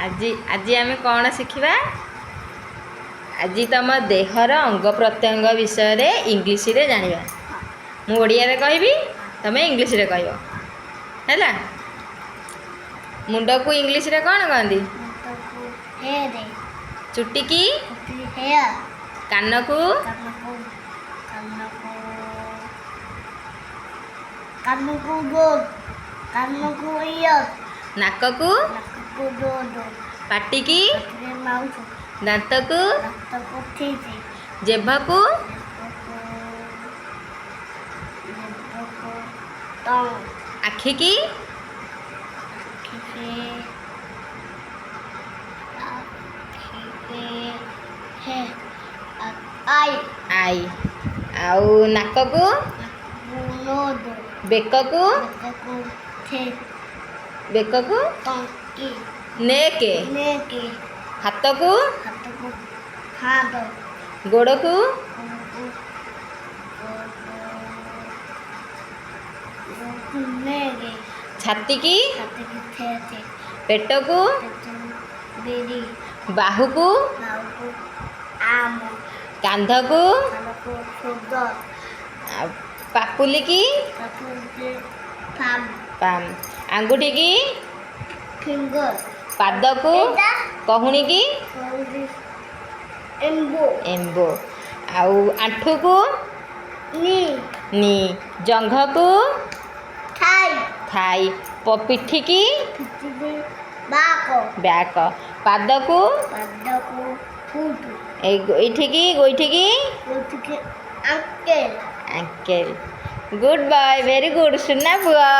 आज आम कौन शिखा आज तुम देहर अंग प्रत्यंग विषय रे इंग्लिश रे जानिबा मु ओडिया रे कहबी तमे इंग्लिश रे कहबो हैला। मुंड को इंग्लिश रे कौन कहंदी चुट्टी की कान को नाक को पाटी की दांत को जेभ को आखि की आई आउ नाक को बेक को नेक हाथ को गोड़ को छाती की पेट को बाहु को कांध को पापुली की पाम अंगूठी की पाद को कहूणी की एम्बो आउ आंठू को नी जंघ को थाई पिठी की बैक पाद को गोइठी की अंकेल गुड बाय वेरी गुड सुना बुआ।